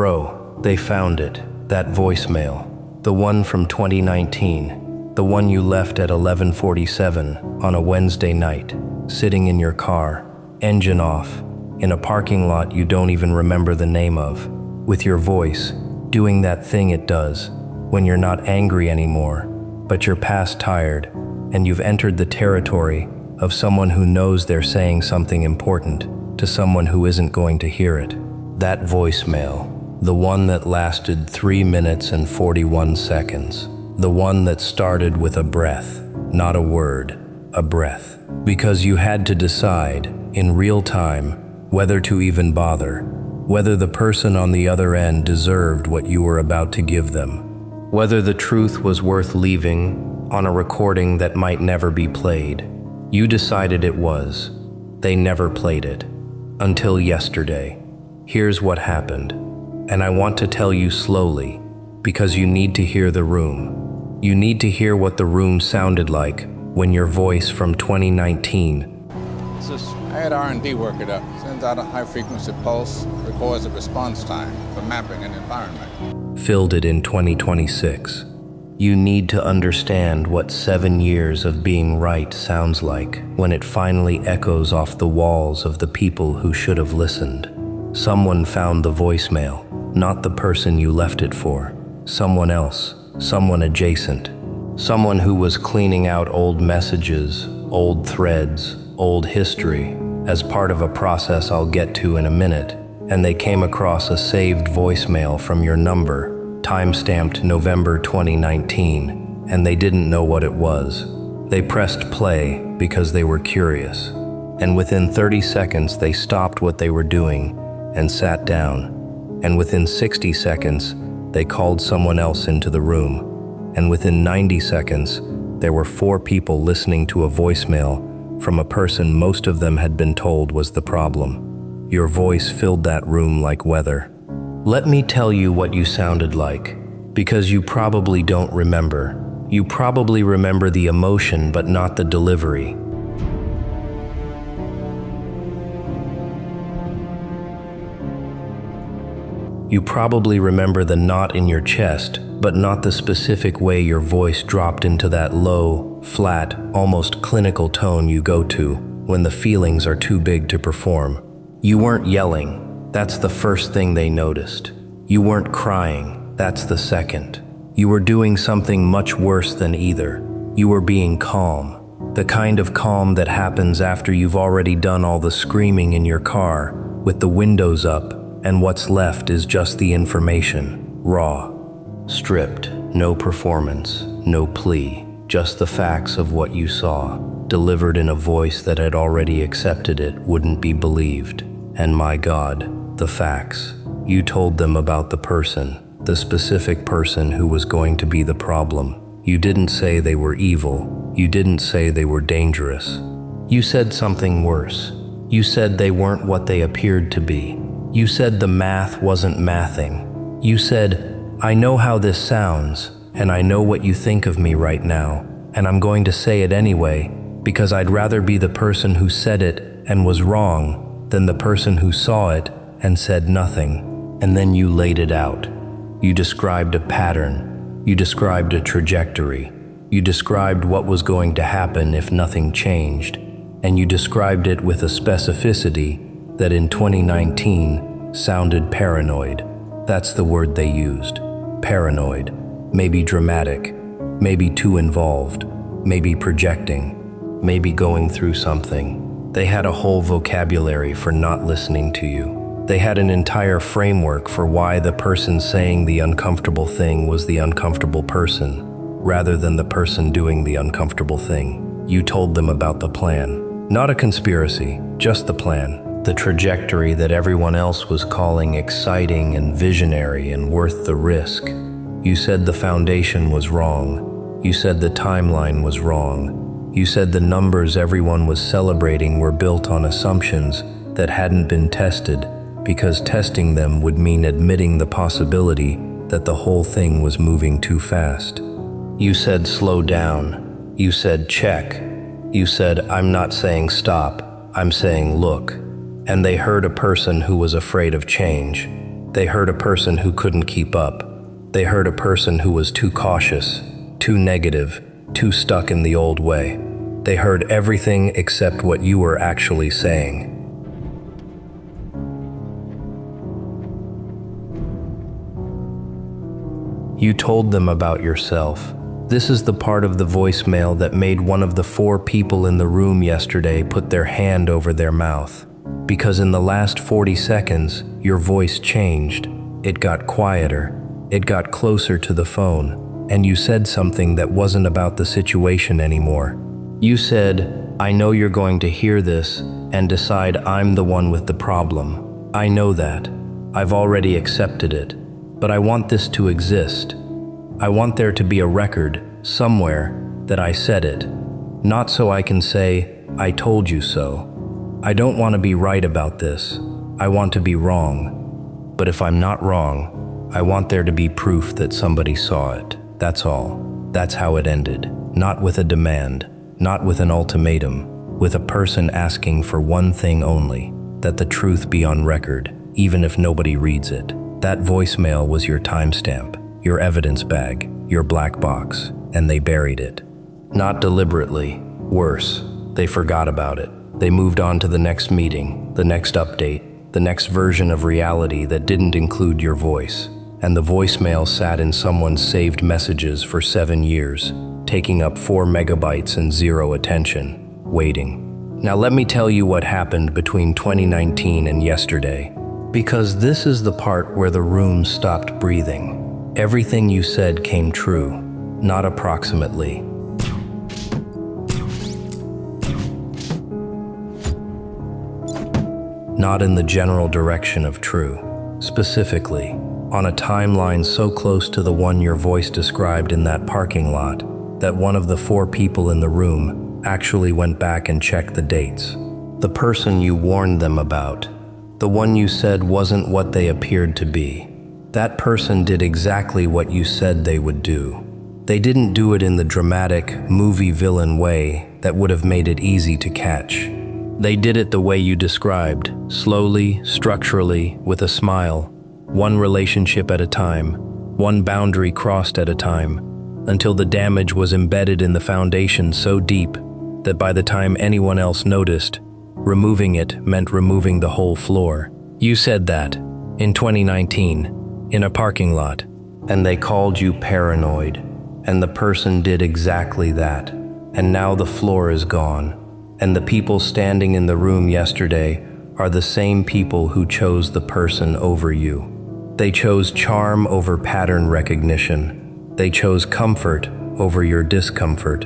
Bro, they found it, that voicemail. The one from 2019. The one you left at 11:47 on a Wednesday night, sitting in your car, engine off, in a parking lot you don't even remember the name of, with your voice, doing that thing it does when you're not angry anymore, but you're past tired, and you've entered the territory of someone who knows they're saying something important to someone who isn't going to hear it. That voicemail, the one that lasted 3 minutes and 41 seconds, the one that started with a breath, not a word, a breath, because you had to decide, in real time, whether to even bother, whether the person on the other end deserved what you were about to give them, whether the truth was worth leaving on a recording that might never be played. You decided it was. They never played it. Until yesterday. Here's what happened. And I want to tell you slowly, because you need to hear the room. You need to hear what the room sounded like when your voice from 2019. I had R&D work it up. Sends out a high-frequency pulse, records the response time for mapping an environment. Filled it in 2026. You need to understand what 7 years of being right sounds like when it finally echoes off the walls of the people who should have listened. Someone found the voicemail, not the person you left it for. Someone else, someone adjacent. Someone who was cleaning out old messages, old threads, old history, as part of a process I'll get to in a minute, and they came across a saved voicemail from your number, time-stamped November 2019, and they didn't know what it was. They pressed play because they were curious, and within 30 seconds they stopped what they were doing and sat down, and within 60 seconds they called someone else into the room, and within 90 seconds there were 4 people listening to a voicemail from a person most of them had been told was the problem. Your voice filled that room like weather. Let me tell you what you sounded like, because you probably don't remember. You probably remember the emotion but not the delivery. You probably remember the knot in your chest, but not the specific way your voice dropped into that low, flat, almost clinical tone you go to when the feelings are too big to perform. You weren't yelling, that's the first thing they noticed. You weren't crying, that's the second. You were doing something much worse than either. You were being calm, the kind of calm that happens after you've already done all the screaming in your car, with the windows up, and what's left is just the information, raw, stripped, no performance, no plea, just the facts of what you saw, delivered in a voice that had already accepted it wouldn't be believed. And my God, the facts. You told them about the person, the specific person who was going to be the problem. You didn't say they were evil. You didn't say they were dangerous. You said something worse. You said they weren't what they appeared to be. You said the math wasn't mathing. You said, I know how this sounds, and I know what you think of me right now, and I'm going to say it anyway, because I'd rather be the person who said it and was wrong than the person who saw it and said nothing. And then you laid it out. You described a pattern. You described a trajectory. You described what was going to happen if nothing changed. And you described it with a specificity that in 2019 sounded paranoid. That's the word they used. Paranoid. Maybe dramatic. Maybe too involved. Maybe projecting. Maybe going through something. They had a whole vocabulary for not listening to you. They had an entire framework for why the person saying the uncomfortable thing was the uncomfortable person, rather than the person doing the uncomfortable thing. You told them about the plan. Not a conspiracy, just the plan. The trajectory that everyone else was calling exciting and visionary and worth the risk. You said the foundation was wrong. You said the timeline was wrong. You said the numbers everyone was celebrating were built on assumptions that hadn't been tested, because testing them would mean admitting the possibility that the whole thing was moving too fast. You said slow down. You said check. You said I'm not saying stop, I'm saying look. And they heard a person who was afraid of change. They heard a person who couldn't keep up. They heard a person who was too cautious, too negative, too stuck in the old way. They heard everything except what you were actually saying. You told them about yourself. This is the part of the voicemail that made one of the 4 people in the room yesterday put their hand over their mouth. Because in the last 40 seconds, your voice changed. It got quieter. It got closer to the phone. And you said something that wasn't about the situation anymore. You said, "I know you're going to hear this and decide I'm the one with the problem. I know that. I've already accepted it. But I want this to exist. I want there to be a record, somewhere, that I said it. Not so I can say, I told you so. I don't want to be right about this. I want to be wrong. But if I'm not wrong, I want there to be proof that somebody saw it. That's all. That's how it ended. Not with a demand, not with an ultimatum, with a person asking for one thing only, that the truth be on record, even if nobody reads it. That voicemail was your timestamp, your evidence bag, your black box, and they buried it. Not deliberately. Worse, they forgot about it. They moved on to the next meeting, the next update, the next version of reality that didn't include your voice. And the voicemail sat in someone's saved messages for 7 years, taking up 4 megabytes and 0 attention, waiting. Now let me tell you what happened between 2019 and yesterday. Because this is the part where the room stopped breathing. Everything you said came true, not approximately. Not in the general direction of true. Specifically, on a timeline so close to the one your voice described in that parking lot, that one of the 4 people in the room actually went back and checked the dates. The person you warned them about, the one you said wasn't what they appeared to be. That person did exactly what you said they would do. They didn't do it in the dramatic, movie villain way that would have made it easy to catch. They did it the way you described, slowly, structurally, with a smile, one relationship at a time, one boundary crossed at a time, until the damage was embedded in the foundation so deep that by the time anyone else noticed, removing it meant removing the whole floor. You said that, in 2019, in a parking lot, and they called you paranoid, and the person did exactly that, and now the floor is gone, and the people standing in the room yesterday are the same people who chose the person over you. They chose charm over pattern recognition. They chose comfort over your discomfort,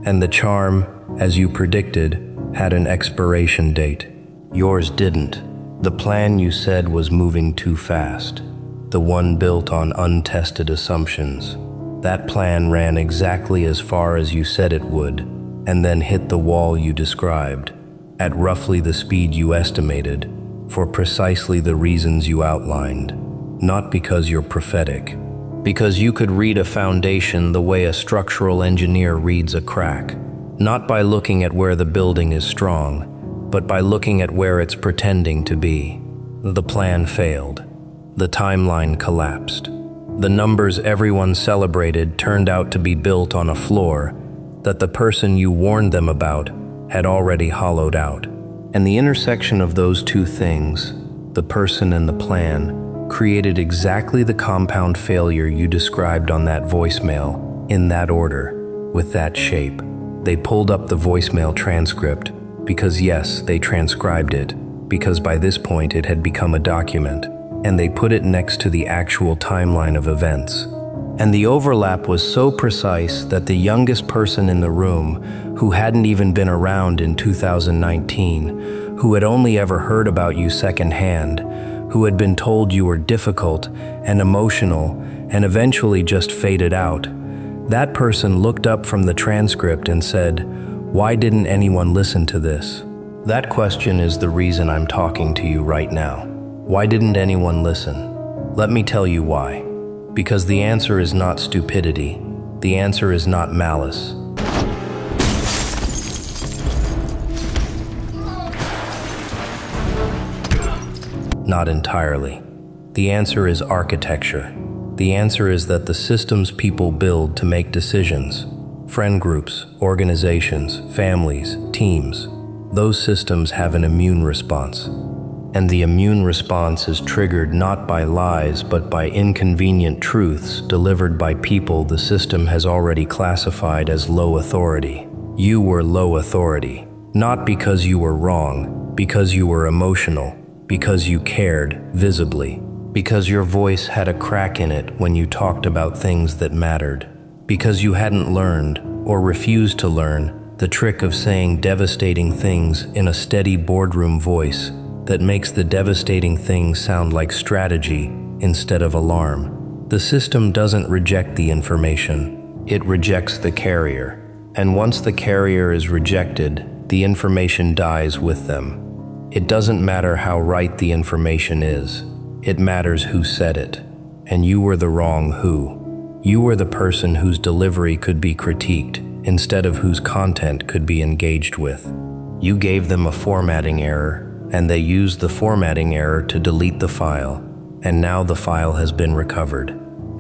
and the charm, as you predicted, had an expiration date. Yours didn't. The plan you said was moving too fast, the one built on untested assumptions. That plan ran exactly as far as you said it would, and then hit the wall you described, at roughly the speed you estimated, for precisely the reasons you outlined. Not because you're prophetic, because you could read a foundation the way a structural engineer reads a crack, not by looking at where the building is strong, but by looking at where it's pretending to be. The plan failed. The timeline collapsed. The numbers everyone celebrated turned out to be built on a floor that the person you warned them about had already hollowed out. And the intersection of those two things, the person and the plan, created exactly the compound failure you described on that voicemail, in that order, with that shape. They pulled up the voicemail transcript, because yes, they transcribed it, because by this point it had become a document, and they put it next to the actual timeline of events. And the overlap was so precise that the youngest person in the room, who hadn't even been around in 2019, who had only ever heard about you secondhand, who had been told you were difficult and emotional and eventually just faded out, that person looked up from the transcript and said, "Why didn't anyone listen to this?" That question is the reason I'm talking to you right now. Why didn't anyone listen? Let me tell you why. Because the answer is not stupidity. The answer is not malice. Not entirely. The answer is architecture. The answer is that the systems people build to make decisions, friend groups, organizations, families, teams, those systems have an immune response. And the immune response is triggered not by lies but by inconvenient truths delivered by people the system has already classified as low authority. You were low authority, not because you were wrong, because you were emotional, because you cared visibly, because your voice had a crack in it when you talked about things that mattered, because you hadn't learned, or refused to learn, the trick of saying devastating things in a steady boardroom voice that makes the devastating things sound like strategy instead of alarm. The system doesn't reject the information, it rejects the carrier. And once the carrier is rejected, the information dies with them. It doesn't matter how right the information is, it matters who said it. And you were the wrong who. You were the person whose delivery could be critiqued instead of whose content could be engaged with. You gave them a formatting error, and they used the formatting error to delete the file, and now the file has been recovered.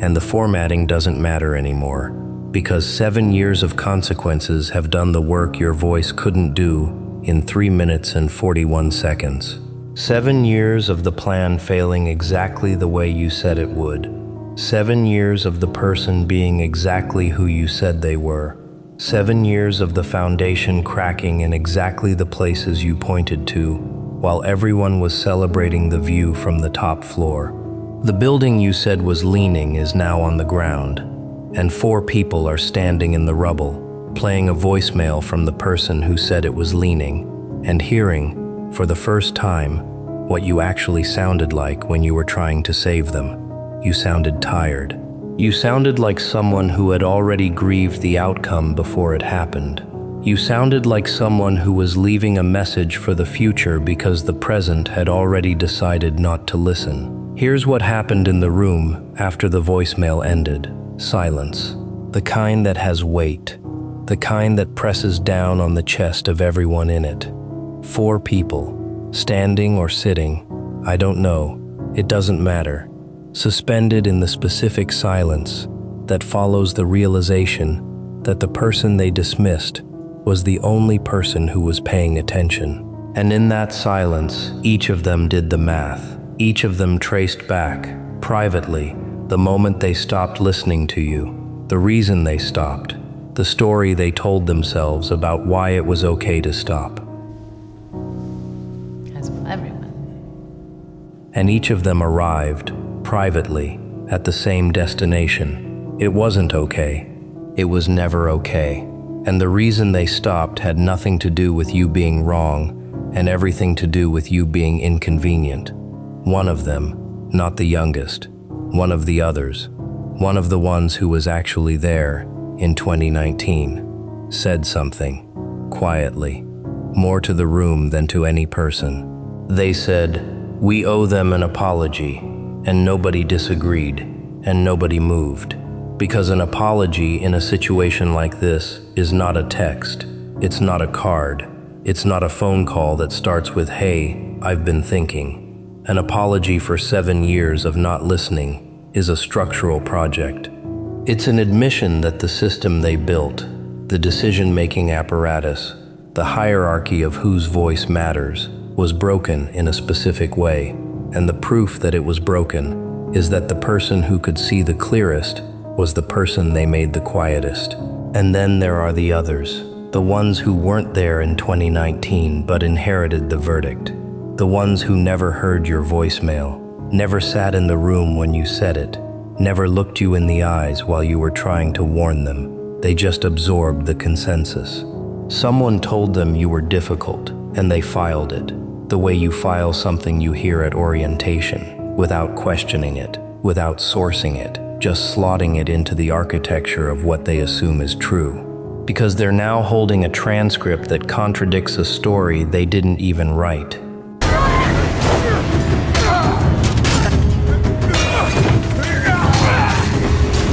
And the formatting doesn't matter anymore, because 7 years of consequences have done the work your voice couldn't do in 3 minutes and 41 seconds. 7 years of the plan failing exactly the way you said it would. 7 years of the person being exactly who you said they were. 7 years of the foundation cracking in exactly the places you pointed to, while everyone was celebrating the view from the top floor. The building you said was leaning is now on the ground, and 4 people are standing in the rubble, playing a voicemail from the person who said it was leaning, and hearing, for the first time, what you actually sounded like when you were trying to save them. You sounded tired. You sounded like someone who had already grieved the outcome before it happened. You sounded like someone who was leaving a message for the future because the present had already decided not to listen. Here's what happened in the room after the voicemail ended. Silence. The kind that has weight. The kind that presses down on the chest of everyone in it. 4 people, standing or sitting, I don't know, it doesn't matter. Suspended in the specific silence that follows the realization that the person they dismissed was the only person who was paying attention. And in that silence, each of them did the math. Each of them traced back, privately, the moment they stopped listening to you, the reason they stopped, the story they told themselves about why it was okay to stop. As will everyone. And each of them arrived, privately, at the same destination. It wasn't okay. It was never okay. And the reason they stopped had nothing to do with you being wrong and everything to do with you being inconvenient. One of them, not the youngest, one of the others, one of the ones who was actually there in 2019, said something, quietly, more to the room than to any person. They said, "We owe them an apology," and nobody disagreed, and nobody moved. Because an apology in a situation like this is not a text, it's not a card, it's not a phone call that starts with, "Hey, I've been thinking." An apology for 7 years of not listening is a structural project. It's an admission that the system they built, the decision-making apparatus, the hierarchy of whose voice matters, was broken in a specific way, and the proof that it was broken is that the person who could see the clearest was the person they made the quietest. And then there are the others, the ones who weren't there in 2019 but inherited the verdict, the ones who never heard your voicemail, never sat in the room when you said it, never looked you in the eyes while you were trying to warn them. They just absorbed the consensus. Someone told them you were difficult, and they filed it, the way you file something you hear at orientation, without questioning it, without sourcing it, just slotting it into the architecture of what they assume is true. Because they're now holding a transcript that contradicts a story they didn't even write.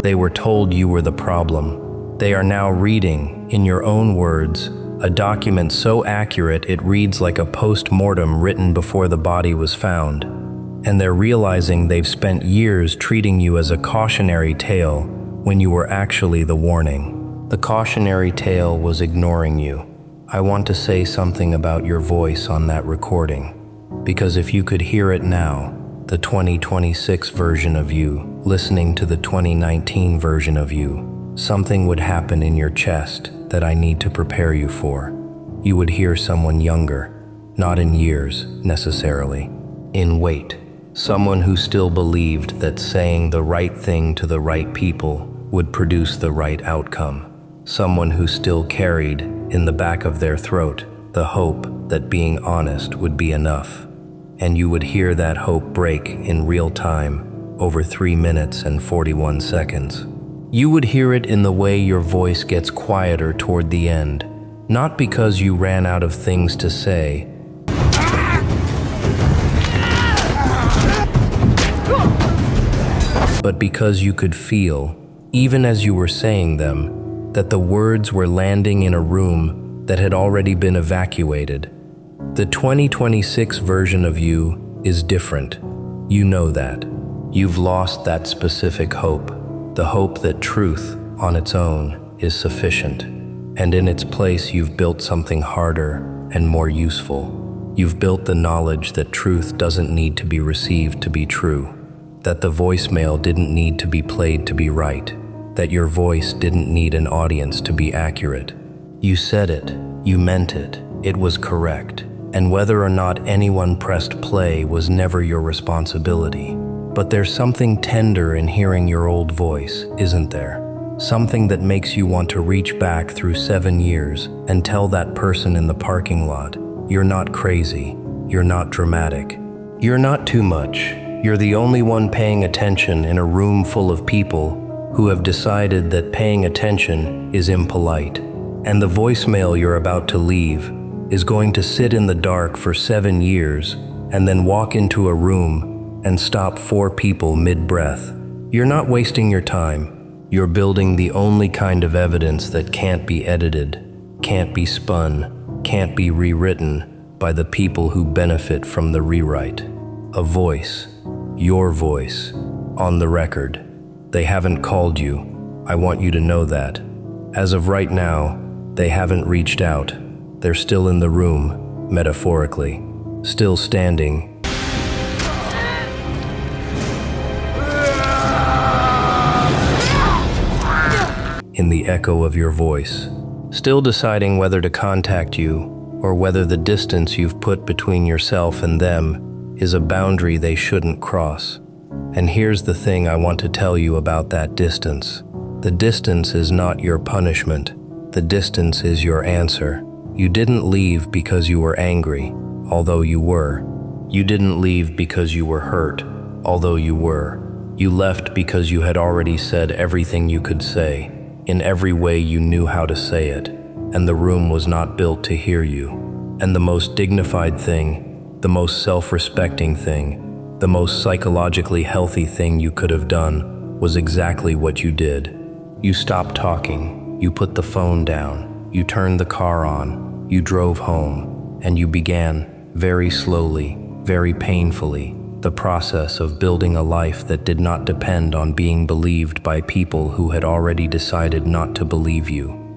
They were told you were the problem. They are now reading, in your own words, a document so accurate it reads like a post-mortem written before the body was found. and they're realizing they've spent years treating you as a cautionary tale when you were actually the warning. The cautionary tale was ignoring you. I want to say something about your voice on that recording, because if you could hear it now, the 2026 version of you, listening to the 2019 version of you, something would happen in your chest that I need to prepare you for. You would hear someone younger, not in years necessarily, in weight. Someone who still believed that saying the right thing to the right people would produce the right outcome. Someone who still carried, in the back of their throat, the hope that being honest would be enough. And you would hear that hope break in real time, over 3 minutes and 41 seconds. You would hear it in the way your voice gets quieter toward the end, not because you ran out of things to say, but because you could feel, even as you were saying them, that the words were landing in a room that had already been evacuated. The 2026 version of you is different. You know that. You've lost that specific hope, the hope that truth, on its own, is sufficient. And in its place, you've built something harder and more useful. You've built the knowledge that truth doesn't need to be received to be true, that the voicemail didn't need to be played to be right, that your voice didn't need an audience to be accurate. You said it, you meant it, it was correct. And whether or not anyone pressed play was never your responsibility. But there's something tender in hearing your old voice, isn't there? Something that makes you want to reach back through 7 years and tell that person in the parking lot, you're not crazy, you're not dramatic, you're not too much, you're the only one paying attention in a room full of people who have decided that paying attention is impolite. And the voicemail you're about to leave is going to sit in the dark for 7 years and then walk into a room and stop 4 people mid-breath. You're not wasting your time. You're building the only kind of evidence that can't be edited, can't be spun, can't be rewritten by the people who benefit from the rewrite. A voice, your voice, on the record. They haven't called you. I want you to know that. As of right now, they haven't reached out. They're still in the room, metaphorically, still standing. In the echo of your voice, still deciding whether to contact you or whether the distance you've put between yourself and them is a boundary they shouldn't cross. And here's the thing I want to tell you about that distance. The distance is not your punishment. The distance is your answer. You didn't leave because you were angry, although you were. You didn't leave because you were hurt, although you were. You left because you had already said everything you could say, in every way you knew how to say it, and the room was not built to hear you. And the most dignified thing, the most self-respecting thing, the most psychologically healthy thing you could have done was exactly what you did. You stopped talking, you put the phone down, you turned the car on, you drove home, and you began, very slowly, very painfully, the process of building a life that did not depend on being believed by people who had already decided not to believe you.